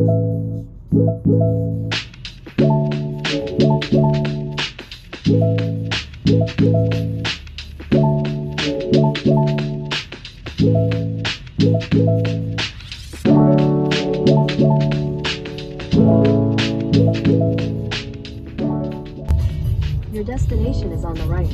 Your destination is on the right.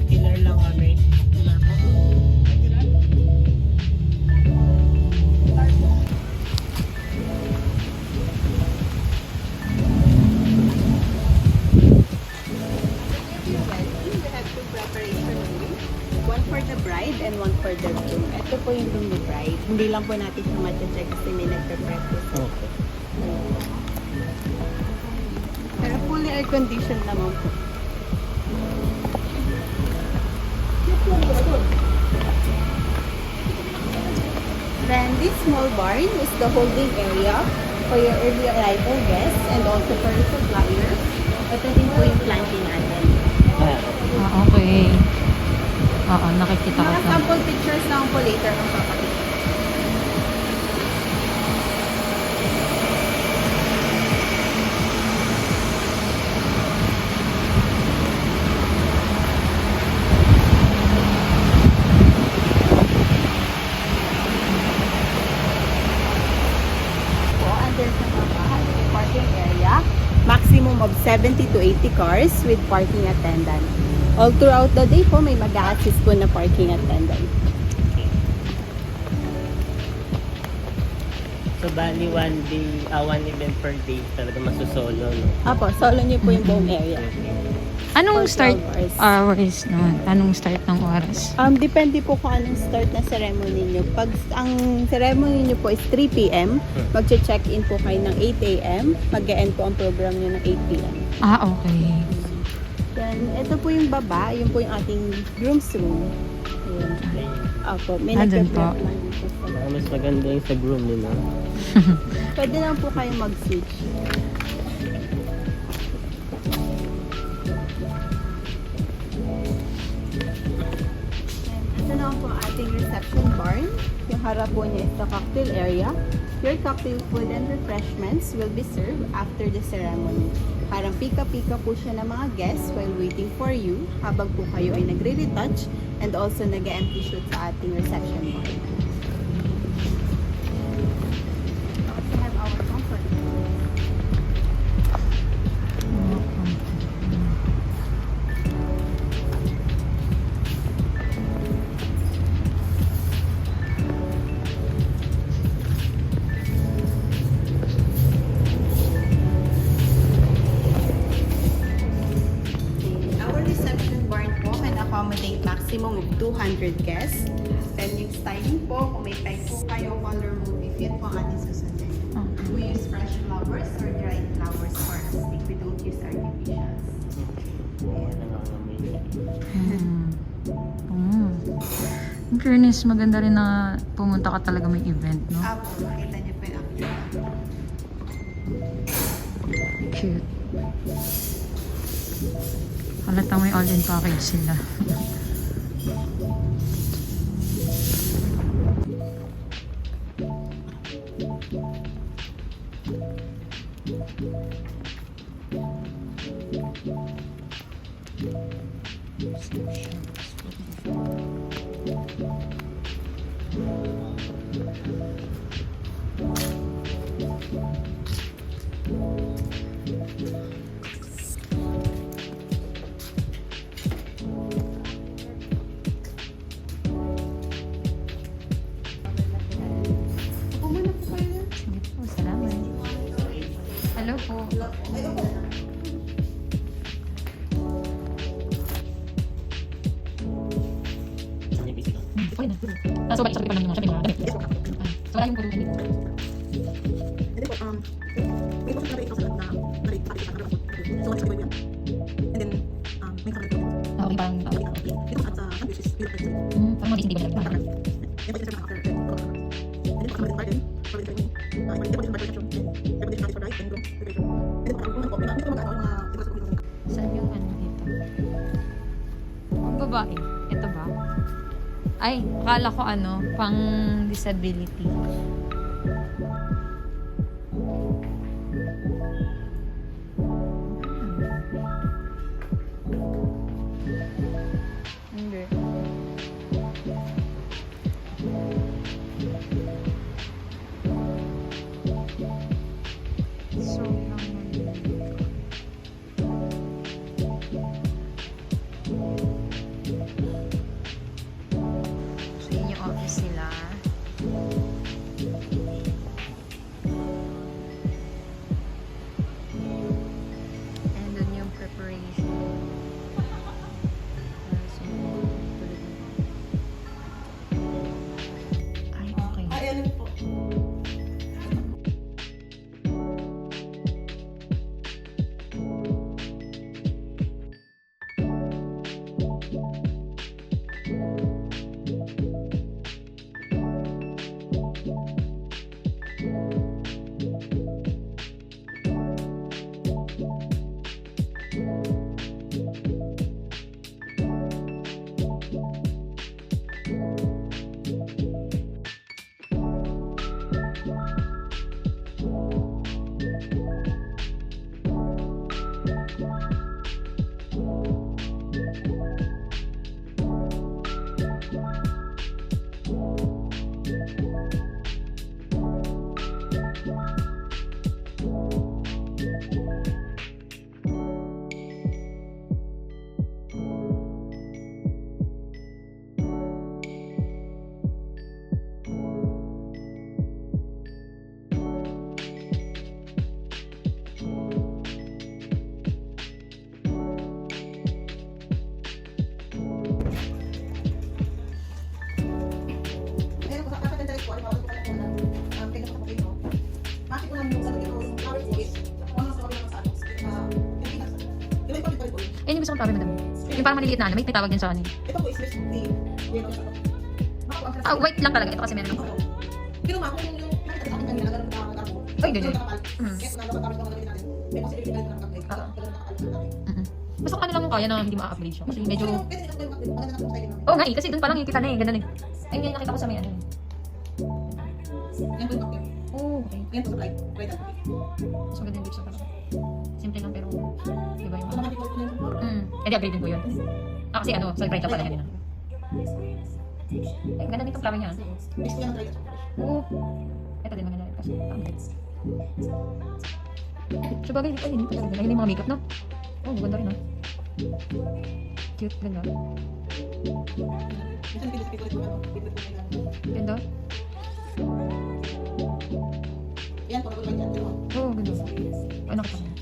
Killer lang kami. One for the bride and one for the groom. Ito po yung room ni bride. Hindi lang po natin siya ma-check kasi may nagpe-practice. Okay. Pero fully air-conditioned naman po. Then this small barn is the holding area for your early arrival guests and also for the suppliers. Ito din po yung planting natin. Ah, okay. Oo, nakikita ko Mga to. sample pictures lang po later ang papakita. Po, under sa baba, may parking area. Maximum of 70 to 80 cars with parking attendant. All throughout the day po, may mag-a-assist po na parking attendant. So, bali one event per day talaga masusolo, no? Apo, solo niyo po yung buong area. Anong For start 12 hours. hours nun? Anong start ng oras? Depende po kung anong start na ceremony niyo. Pag ang ceremony niyo po is 3 p.m., magche-check-in po kayo ng 8 a.m., mag-e-end po ang program niyo ng 8 p.m. Ah, okay. Then, ito po yung baba, yun po yung ating groom's room. Ayan. Apo, may Andun nagpe-prep po. lang dito sa Baka mas maganda yung sa groom, yun, no? Pwede lang po kayo mag-switch. Ito na po ang ating reception barn. Yung harap po niya is the cocktail area. Your cocktail food and refreshments will be served after the ceremony. Parang pika-pika po siya ng mga guests while waiting for you habang po kayo ay nagre-retouch and also nag-empty shoot sa ating reception barn. We also have our comfort room. Our reception barn po can accommodate maximum of 200 guests. Then yung styling po, kung may peg po kayo, color mo, if yun po ang ating susundin. We use fresh flowers or dried flowers for our stick. We don't use artificials. Ayan. In fairness, maganda rin na pumunta ka talaga may event, no? Apo, makita niyo po yung after. Cute. Halatang may all-in package sila. Upo muna po kayo. Sige po, salamat. Hello po. Okay na. So, balik sa pa lang yung mga siya, may mga damit. So, wala yung pulutan dito. And then po, may portion na rin ito sa na na-rate pakikita ng report. So, one is po yan. And then, may kamay po. Okay, parang Ay, akala ko pang disability. Hindi. So, so, yun yung office nila. And dun yung preparation. So, tulad na. Ay, okay. Ayan po. Yan yung gusto kong tawag, madam. Yung parang maliliit na may tawag din sa ano. Ito po is Miss D. Yellow siya. Baka po ang Ah, white lang talaga. Ito kasi meron ako. Pero ma, kung yung nakita sa akin kanina, ganun ka ako. Ay, hindi. Yes, nalaman kami kung gagawin natin. May possibility ka rin ng upgrade. Oo. Ganun nakakaalis natin. Basta kung ano lang mo kaya na hindi ma-upgrade siya. Kasi medyo... Pero pwede din upgrade. Maganda na po tayo naman. Oo nga eh, kasi doon pa lang yung kita na eh. Ganun eh. Ayun yung nakita ko sa may ano. Yan po yung upgrade. Oh, okay. Yan po sa right. Right at upgrade. So, ganda yung lips na pala. Simple lang pero... Diba yung... So, mga default po na yun. Hindi, upgrade din po yun. Ah, kasi ano, sa bright lang pala kanina. Ay, ganda nitong flower niya. Mix ko yan ng right at upgrade. Oo. Ito din maganda rin kasi. So, bagay, ay, hindi pa talaga. Ayun yung mga makeup, no? Oh, ganda rin, no? Cute, ganda. Minsan pinag-speak ulit po ano. Pinag-speak po na Ganda. yan po, kapag right at. Oo, ganda. Ay, nakita ko.